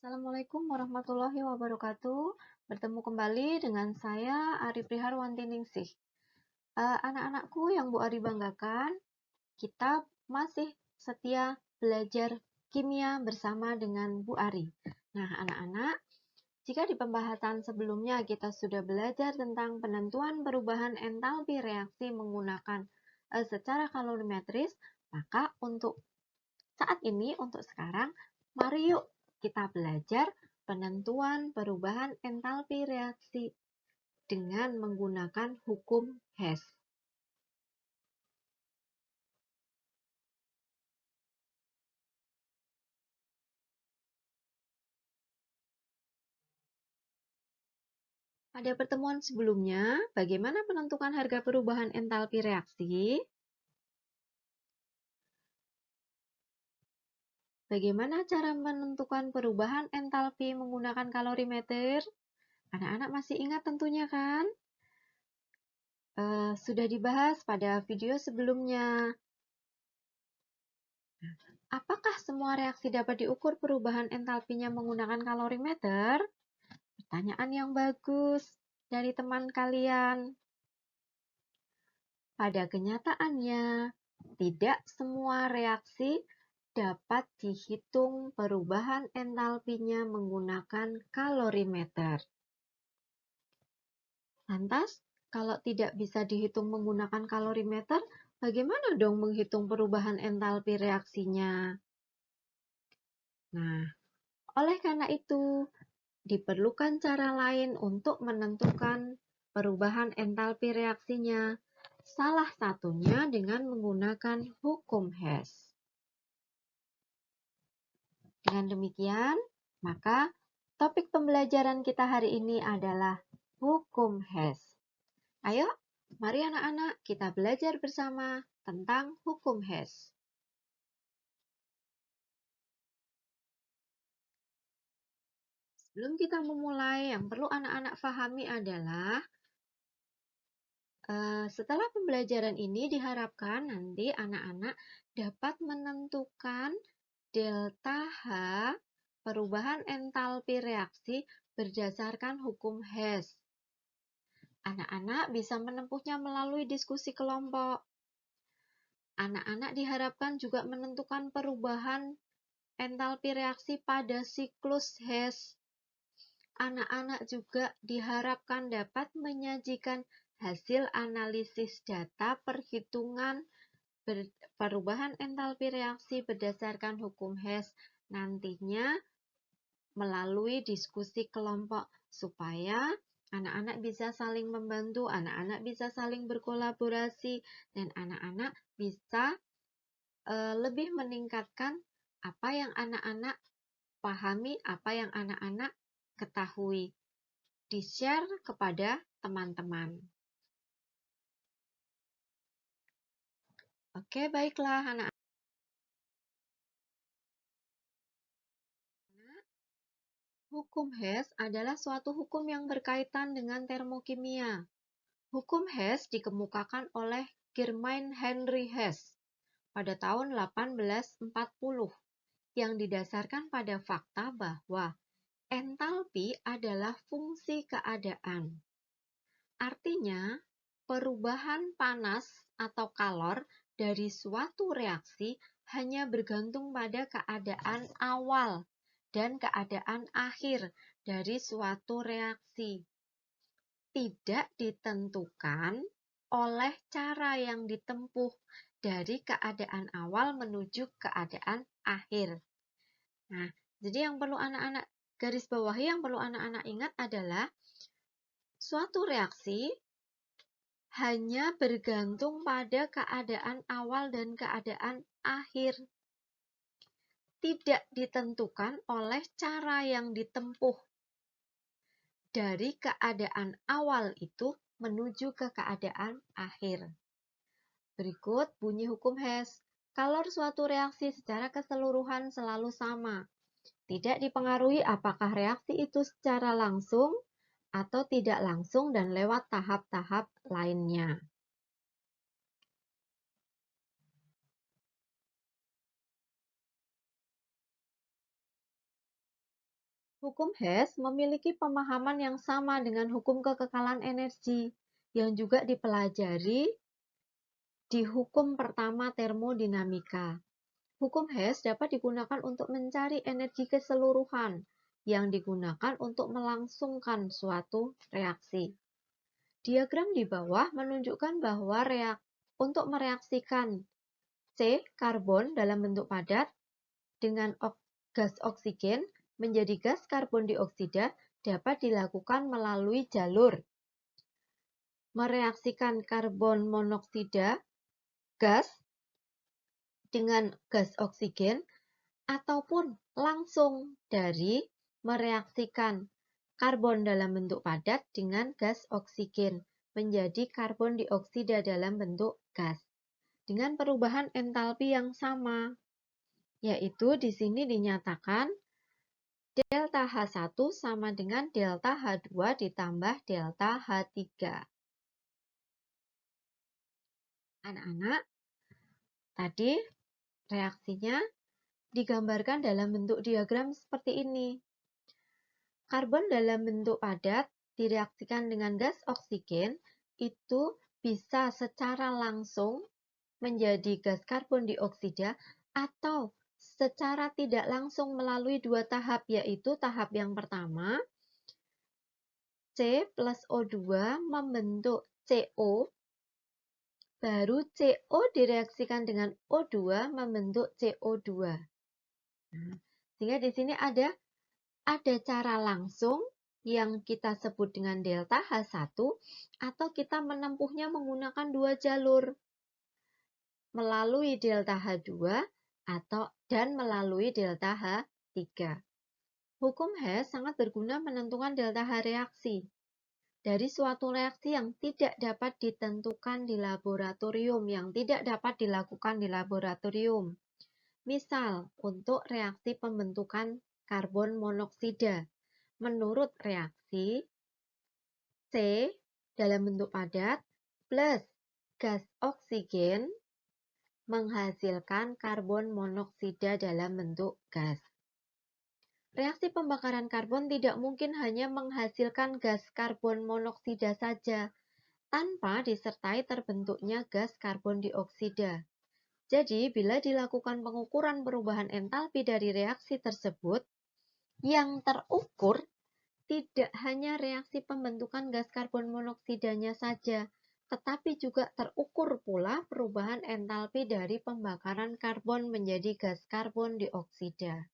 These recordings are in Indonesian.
Assalamualaikum warahmatullahi wabarakatuh. Bertemu kembali dengan saya Ari Priharwanti Ningsih. Anak-anakku yang Bu Ari banggakan, kita masih setia belajar kimia bersama dengan Bu Ari. Nah, anak-anak, jika di pembahasan sebelumnya kita sudah belajar tentang penentuan perubahan entalpi reaksi menggunakan secara kalorimetris, maka untuk saat ini, untuk sekarang, mari yuk kita belajar penentuan perubahan entalpi reaksi dengan menggunakan hukum Hess. Pada pertemuan sebelumnya, bagaimana penentukan harga perubahan entalpi reaksi? Bagaimana cara menentukan perubahan entalpi menggunakan kalorimeter? Anak-anak masih ingat tentunya kan? Sudah dibahas pada video sebelumnya. Apakah semua reaksi dapat diukur perubahan entalpinya menggunakan kalorimeter? Pertanyaan yang bagus dari teman kalian. Pada kenyataannya, tidak semua reaksi dapat dihitung perubahan entalpinya menggunakan kalorimeter. Lantas, kalau tidak bisa dihitung menggunakan kalorimeter, bagaimana dong menghitung perubahan entalpi reaksinya? Nah, oleh karena itu, diperlukan cara lain untuk menentukan perubahan entalpi reaksinya. Salah satunya dengan menggunakan hukum Hess. Dengan demikian, maka topik pembelajaran kita hari ini adalah hukum Hess. Ayo, mari anak-anak kita belajar bersama tentang hukum Hess. Sebelum kita memulai, yang perlu anak-anak pahami adalah setelah pembelajaran ini diharapkan nanti anak-anak dapat menentukan delta H perubahan entalpi reaksi berdasarkan hukum Hess. Anak-anak bisa menempuhnya melalui diskusi kelompok. Anak-anak diharapkan juga menentukan perubahan entalpi reaksi pada siklus Hess. Anak-anak juga diharapkan dapat menyajikan hasil analisis data perhitungan perubahan entalpi reaksi berdasarkan hukum Hess nantinya melalui diskusi kelompok supaya anak-anak bisa saling membantu, anak-anak bisa saling berkolaborasi, dan anak-anak bisa lebih meningkatkan apa yang anak-anak pahami, apa yang anak-anak ketahui, di-share kepada teman-teman. Oke, baiklah anak-anak. Hukum Hess adalah suatu hukum yang berkaitan dengan termokimia. Hukum Hess dikemukakan oleh Germain Henry Hess pada tahun 1840 yang didasarkan pada fakta bahwa entalpi adalah fungsi keadaan. Artinya, perubahan panas atau kalor dari suatu reaksi hanya bergantung pada keadaan awal dan keadaan akhir dari suatu reaksi. Tidak ditentukan oleh cara yang ditempuh dari keadaan awal menuju keadaan akhir. Nah, jadi yang perlu anak-anak garis bawahi, yang perlu anak-anak ingat adalah suatu reaksi hanya bergantung pada keadaan awal dan keadaan akhir. Tidak ditentukan oleh cara yang ditempuh dari keadaan awal itu menuju ke keadaan akhir. Berikut bunyi hukum Hess. Kalor suatu reaksi secara keseluruhan selalu sama. Tidak dipengaruhi apakah reaksi itu secara langsung atau tidak langsung dan lewat tahap-tahap lainnya. Hukum Hess memiliki pemahaman yang sama dengan hukum kekekalan energi yang juga dipelajari di hukum pertama termodinamika. Hukum Hess dapat digunakan untuk mencari energi keseluruhan yang digunakan untuk melangsungkan suatu reaksi. Diagram di bawah menunjukkan bahwa untuk mereaksikan C, karbon dalam bentuk padat, dengan gas oksigen menjadi gas karbon dioksida dapat dilakukan melalui jalur mereaksikan karbon monoksida gas dengan gas oksigen ataupun langsung dari mereaksikan karbon dalam bentuk padat dengan gas oksigen menjadi karbon dioksida dalam bentuk gas dengan perubahan entalpi yang sama, yaitu di sini dinyatakan delta H1 sama dengan delta H2 ditambah delta H3. Anak-anak, tadi reaksinya digambarkan dalam bentuk diagram seperti ini. Karbon dalam bentuk padat direaksikan dengan gas oksigen itu bisa secara langsung menjadi gas karbon dioksida atau secara tidak langsung melalui dua tahap, yaitu tahap yang pertama C plus O2 membentuk CO, baru CO direaksikan dengan O2 membentuk CO2. Nah, sehingga di sini ada cara langsung yang kita sebut dengan delta H1 atau kita menempuhnya menggunakan dua jalur, melalui delta H2 dan melalui delta H3. Hukum Hess sangat berguna menentukan delta H reaksi dari suatu reaksi yang tidak dapat ditentukan di laboratorium, yang tidak dapat dilakukan di laboratorium. Misal, untuk reaksi pembentukan karbon monoksida, menurut reaksi C dalam bentuk padat plus gas oksigen menghasilkan karbon monoksida dalam bentuk gas. Reaksi pembakaran karbon tidak mungkin hanya menghasilkan gas karbon monoksida saja, tanpa disertai terbentuknya gas karbon dioksida. Jadi, bila dilakukan pengukuran perubahan entalpi dari reaksi tersebut, yang terukur tidak hanya reaksi pembentukan gas karbon monoksidanya saja, tetapi juga terukur pula perubahan entalpi dari pembakaran karbon menjadi gas karbon dioksida.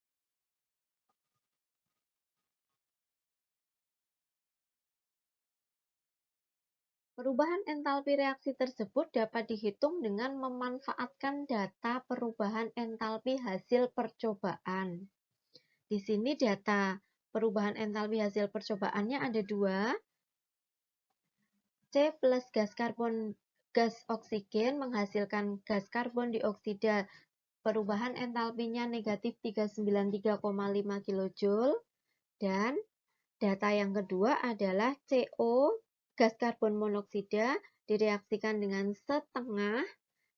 Perubahan entalpi reaksi tersebut dapat dihitung dengan memanfaatkan data perubahan entalpi hasil percobaan. Di sini data perubahan entalpi hasil percobaannya ada dua. C plus gas oksigen menghasilkan gas karbon dioksida, perubahan entalpinya negatif 393,5 kJ. Dan data yang kedua adalah CO, gas karbon monoksida, direaksikan dengan setengah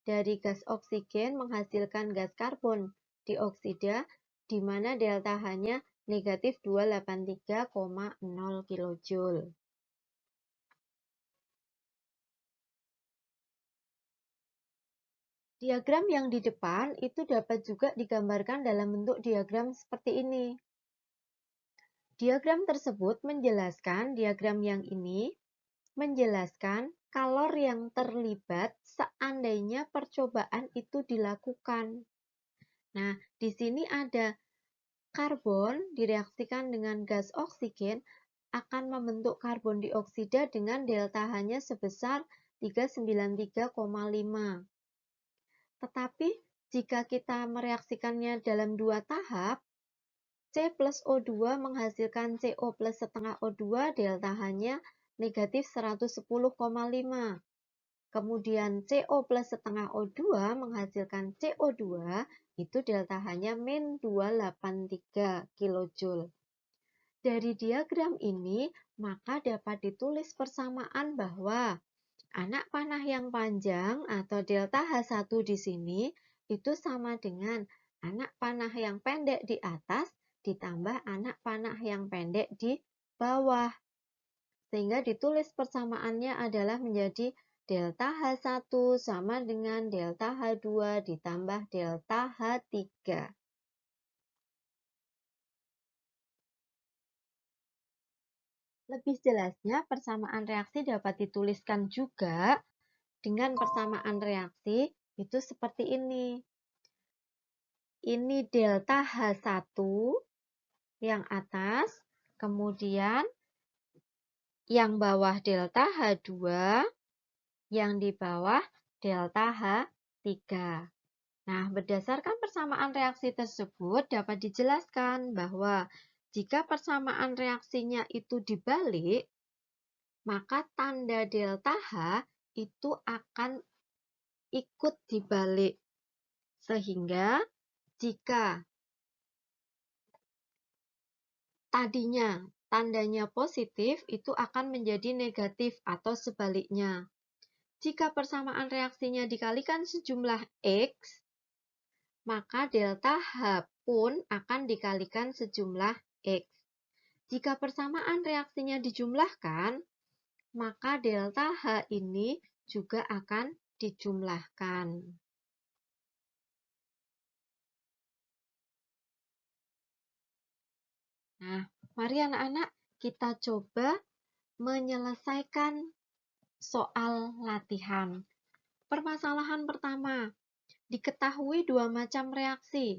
dari gas oksigen menghasilkan gas karbon dioksida, di mana delta H-nya negatif 283,0 kJ. Diagram yang di depan itu dapat juga digambarkan dalam bentuk diagram seperti ini. Diagram tersebut menjelaskan, diagram yang ini menjelaskan kalor yang terlibat seandainya percobaan itu dilakukan. Nah, di sini ada karbon direaksikan dengan gas oksigen akan membentuk karbon dioksida dengan delta H-nya sebesar 393,5. Tetapi jika kita mereaksikannya dalam dua tahap, C plus O2 menghasilkan CO plus setengah O2, delta H-nya negatif 110,5. Kemudian CO plus setengah O2 menghasilkan CO2, itu delta H-nya min 283 kJ. Dari diagram ini, maka dapat ditulis persamaan bahwa anak panah yang panjang atau delta H1 di sini itu sama dengan anak panah yang pendek di atas ditambah anak panah yang pendek di bawah. Sehingga ditulis persamaannya adalah menjadi delta H1 sama dengan delta H2 ditambah delta H3. Lebih jelasnya, persamaan reaksi dapat dituliskan juga dengan persamaan reaksi itu seperti ini. Ini delta H1 yang atas, kemudian yang bawah delta H2, yang di bawah delta H3. Nah, berdasarkan persamaan reaksi tersebut dapat dijelaskan bahwa jika persamaan reaksinya itu dibalik, maka tanda delta H itu akan ikut dibalik. Sehingga jika tadinya tandanya positif, itu akan menjadi negatif atau sebaliknya. Jika persamaan reaksinya dikalikan sejumlah X, maka delta H pun akan dikalikan sejumlah X. Jika persamaan reaksinya dijumlahkan, maka delta H ini juga akan dijumlahkan. Nah, mari anak-anak kita coba menyelesaikan soal latihan. Permasalahan pertama, diketahui dua macam reaksi.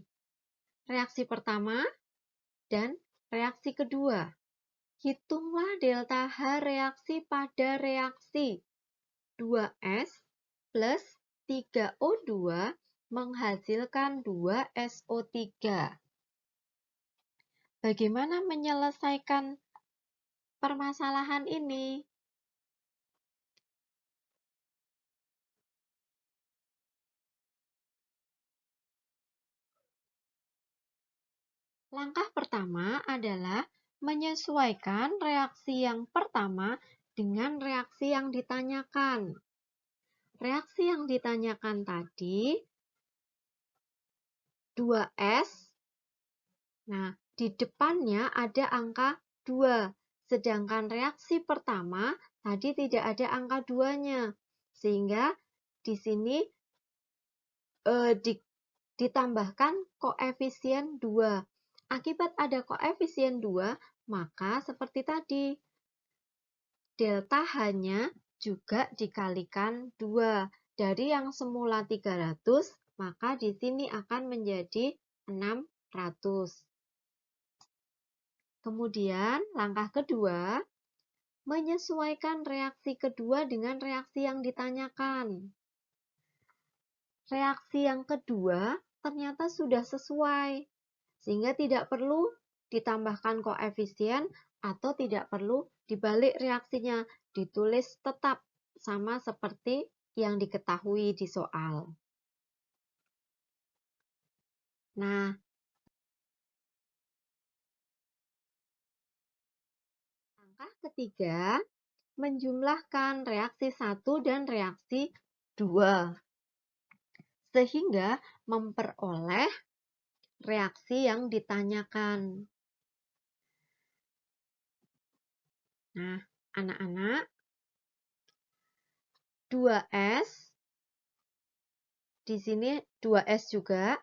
Reaksi pertama dan reaksi kedua. Hitunglah delta H reaksi pada reaksi 2S plus 3O2 menghasilkan 2SO3. Bagaimana menyelesaikan permasalahan ini? Langkah pertama adalah menyesuaikan reaksi yang pertama dengan reaksi yang ditanyakan. Reaksi yang ditanyakan tadi 2S. Nah, di depannya ada angka 2. Sedangkan reaksi pertama tadi tidak ada angka 2-nya. Sehingga di sini ditambahkan koefisien 2. Akibat ada koefisien 2, maka seperti tadi, delta H-nya juga dikalikan 2. Dari yang semula 300, maka di sini akan menjadi 600. Kemudian, langkah kedua, menyesuaikan reaksi kedua dengan reaksi yang ditanyakan. Reaksi yang kedua ternyata sudah sesuai, sehingga tidak perlu ditambahkan koefisien atau tidak perlu dibalik reaksinya, ditulis tetap sama seperti yang diketahui di soal. Nah, langkah ketiga, menjumlahkan reaksi 1 dan reaksi 2, sehingga memperoleh reaksi yang ditanyakan. Nah, anak-anak, 2S, di sini 2S juga.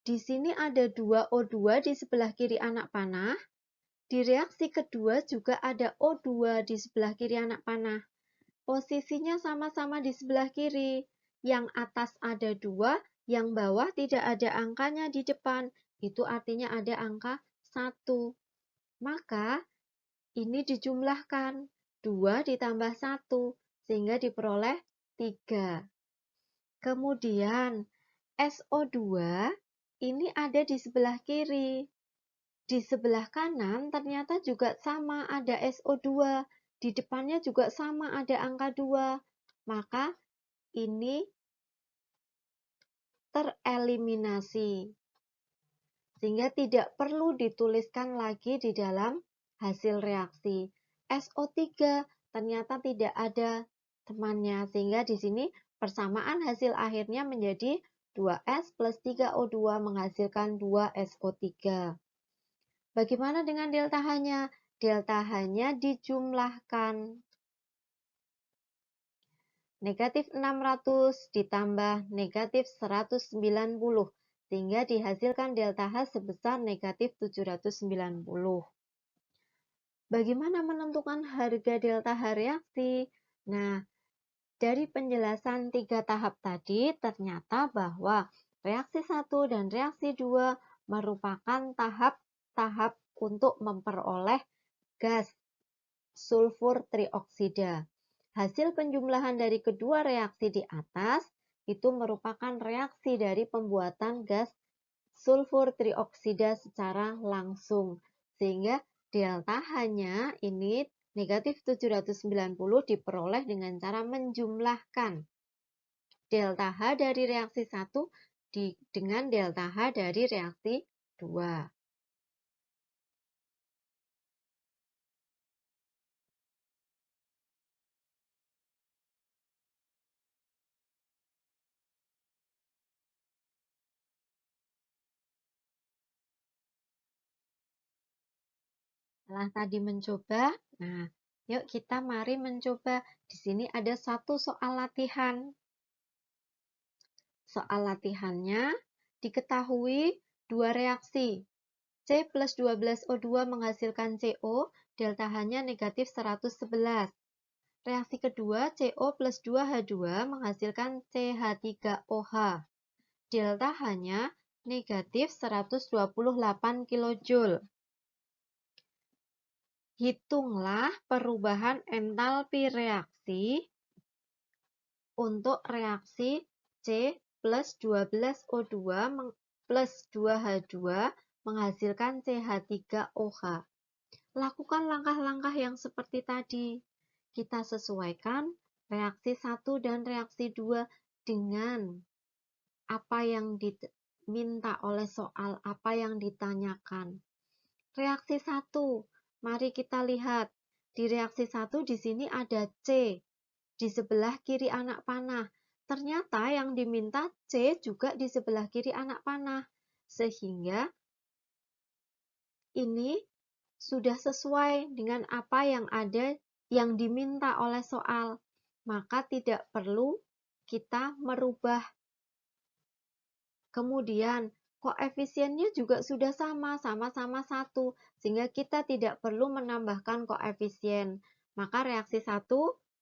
Di sini ada 2O2 di sebelah kiri anak panah. Di reaksi kedua juga ada O2 di sebelah kiri anak panah. Posisinya sama-sama di sebelah kiri. Yang atas ada 2, yang bawah tidak ada angkanya di depan. Itu artinya ada angka 1. Maka ini dijumlahkan. 2 ditambah 1, sehingga diperoleh 3. Kemudian SO2 ini ada di sebelah kiri. Di sebelah kanan ternyata juga sama, ada SO2. Di depannya juga sama, ada angka 2. Maka ini tereliminasi. Sehingga tidak perlu dituliskan lagi di dalam hasil reaksi. SO3 ternyata tidak ada temannya. Sehingga di sini persamaan hasil akhirnya menjadi 2S plus 3O2 menghasilkan 2SO3. Bagaimana dengan delta H-nya? Delta H-nya dijumlahkan. Negatif 600 ditambah negatif 190, sehingga dihasilkan delta H sebesar negatif 790. Bagaimana menentukan harga delta H reaksi? Nah, dari penjelasan 3 tahap tadi, ternyata bahwa reaksi 1 dan reaksi 2 merupakan tahap-tahap untuk memperoleh gas sulfur trioksida. Hasil penjumlahan dari kedua reaksi di atas itu merupakan reaksi dari pembuatan gas sulfur trioksida secara langsung. Sehingga delta H-nya ini negatif 790 diperoleh dengan cara menjumlahkan delta H dari reaksi 1 dengan delta H dari reaksi 2. Setelah tadi mencoba, nah yuk kita mari mencoba. Di sini ada satu soal latihan. Soal latihannya diketahui dua reaksi. C plus 12O2 menghasilkan CO, delta H-nya negatif 111. Reaksi kedua, CO plus 2H2 menghasilkan CH3OH. Delta H-nya negatif 128 kJ. Hitunglah perubahan entalpi reaksi untuk reaksi C plus 12O2 plus 2H2 menghasilkan CH3OH. Lakukan langkah-langkah yang seperti tadi. Kita sesuaikan reaksi 1 dan reaksi 2 dengan apa yang diminta oleh soal, apa yang ditanyakan. Reaksi 1, mari kita lihat. Di reaksi 1 di sini ada C. Di sebelah kiri anak panah. Ternyata yang diminta C juga di sebelah kiri anak panah. Sehingga ini sudah sesuai dengan apa yang ada yang diminta oleh soal. Maka tidak perlu kita merubah. Kemudian koefisiennya juga sudah sama-sama 1, sehingga kita tidak perlu menambahkan koefisien. Maka reaksi 1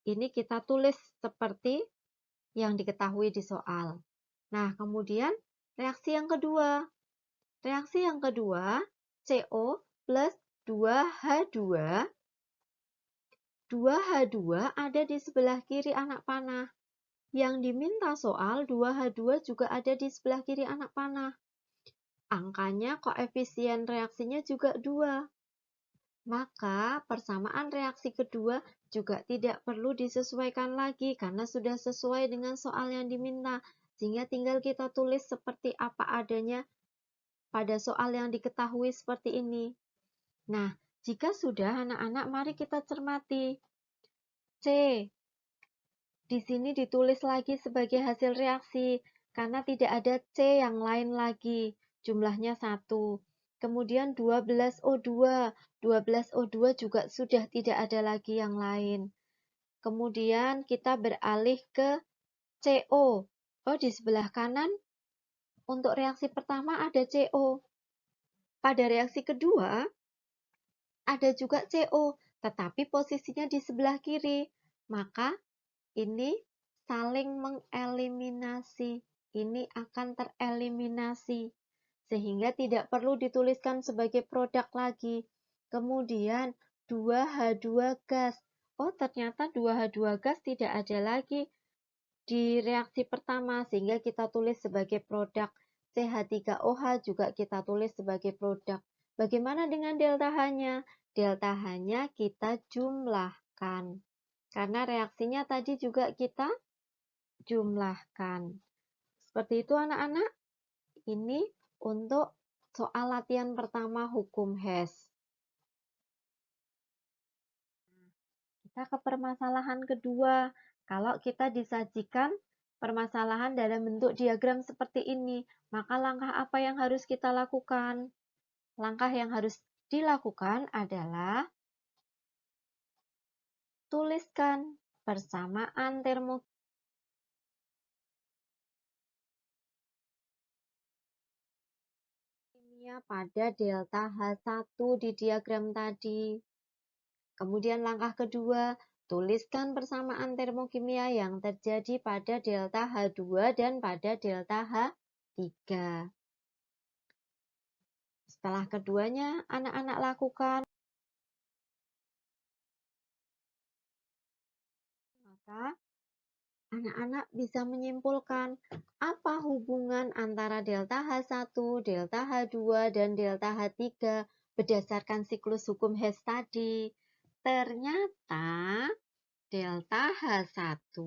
ini kita tulis seperti yang diketahui di soal. Nah, kemudian reaksi yang kedua. Reaksi yang kedua, CO plus 2H2. 2H2 ada di sebelah kiri anak panah. Yang diminta soal 2H2 juga ada di sebelah kiri anak panah. Angkanya koefisien reaksinya juga 2. Maka persamaan reaksi kedua juga tidak perlu disesuaikan lagi karena sudah sesuai dengan soal yang diminta. Sehingga tinggal kita tulis seperti apa adanya pada soal yang diketahui seperti ini. Nah, jika sudah anak-anak, mari kita cermati. C. Di sini ditulis lagi sebagai hasil reaksi, karena tidak ada C yang lain lagi, jumlahnya 1. Kemudian 12O2, 12O2 juga sudah tidak ada lagi yang lain. Kemudian kita beralih ke CO. Oh, di sebelah kanan, untuk reaksi pertama ada CO. Pada reaksi kedua, ada juga CO, tetapi posisinya di sebelah kiri. Maka ini saling mengeliminasi. Ini akan tereliminasi. Sehingga tidak perlu dituliskan sebagai produk lagi. Kemudian 2H2 gas. Oh, ternyata 2H2 gas tidak ada lagi di reaksi pertama. Sehingga kita tulis sebagai produk. CH3OH juga kita tulis sebagai produk. Bagaimana dengan delta H-nya? Delta H-nya kita jumlahkan. Karena reaksinya tadi juga kita jumlahkan. Seperti itu anak-anak. Ini untuk soal latihan pertama hukum Hess. Kita ke permasalahan kedua. Kalau kita disajikan permasalahan dalam bentuk diagram seperti ini, maka langkah apa yang harus kita lakukan? Langkah yang harus dilakukan adalah tuliskan persamaan termokimia pada delta H1 di diagram tadi. Kemudian langkah kedua, tuliskan persamaan termokimia yang terjadi pada delta H2 dan pada delta H3. Setelah keduanya anak-anak lakukan, maka anak-anak bisa menyimpulkan apa hubungan antara delta H1, delta H2, dan delta H3 berdasarkan siklus hukum Hess tadi. Ternyata delta H1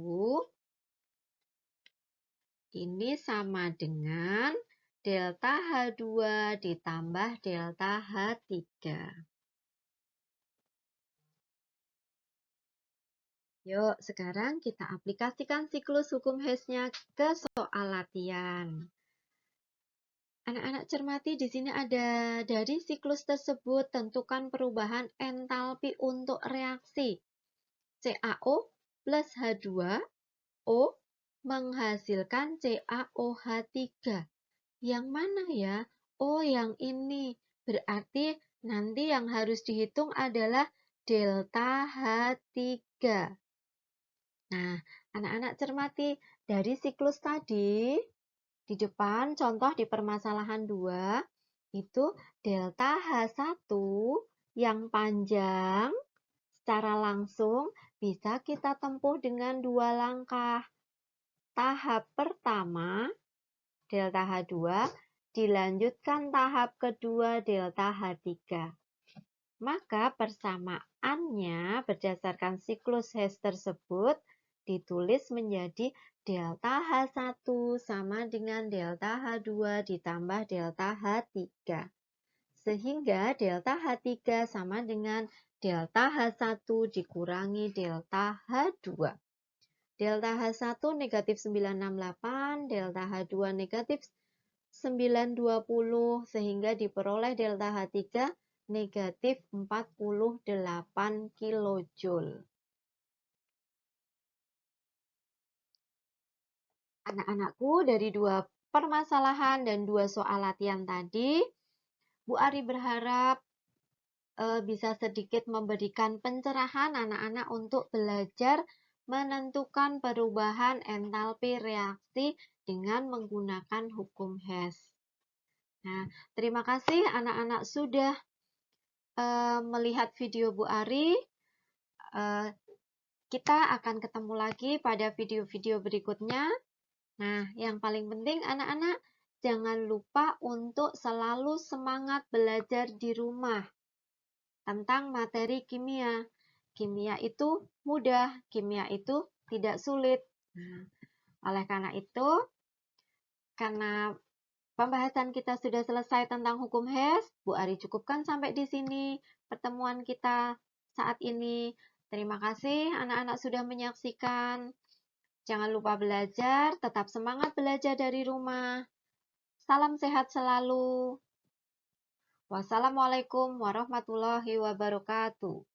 ini sama dengan delta H2 ditambah delta H3. Yuk, sekarang kita aplikasikan siklus hukum Hess-nya ke soal latihan. Anak-anak cermati, di sini ada dari siklus tersebut tentukan perubahan entalpi untuk reaksi CaO plus H2O menghasilkan CaOH3. Yang mana ya? Oh, yang ini. Berarti nanti yang harus dihitung adalah delta H3. Nah, anak-anak cermati, dari siklus tadi, di depan contoh di permasalahan 2, itu delta H1 yang panjang secara langsung bisa kita tempuh dengan 2 langkah. Tahap pertama, delta H2, dilanjutkan tahap kedua, delta H3. Maka persamaannya berdasarkan siklus Hess tersebut ditulis menjadi delta H1 sama dengan delta H2 ditambah delta H3. Sehingga delta H3 sama dengan delta H1 dikurangi delta H2. Delta H1 negatif 968, delta H2 negatif 920, sehingga diperoleh delta H3 negatif 48 kilojoule. Anak-anakku, dari 2 permasalahan dan 2 soal latihan tadi, Bu Ari berharap bisa sedikit memberikan pencerahan anak-anak untuk belajar menentukan perubahan entalpi reaksi dengan menggunakan hukum Hess. Nah, terima kasih anak-anak sudah melihat video Bu Ari. Kita akan ketemu lagi pada video-video berikutnya. Nah, yang paling penting anak-anak jangan lupa untuk selalu semangat belajar di rumah tentang materi kimia. Kimia itu mudah, kimia itu tidak sulit. Nah, oleh karena itu, karena pembahasan kita sudah selesai tentang hukum Hess, Bu Ari cukupkan sampai di sini pertemuan kita saat ini. Terima kasih anak-anak sudah menyaksikan. Jangan lupa belajar, tetap semangat belajar dari rumah. Salam sehat selalu. Wassalamualaikum warahmatullahi wabarakatuh.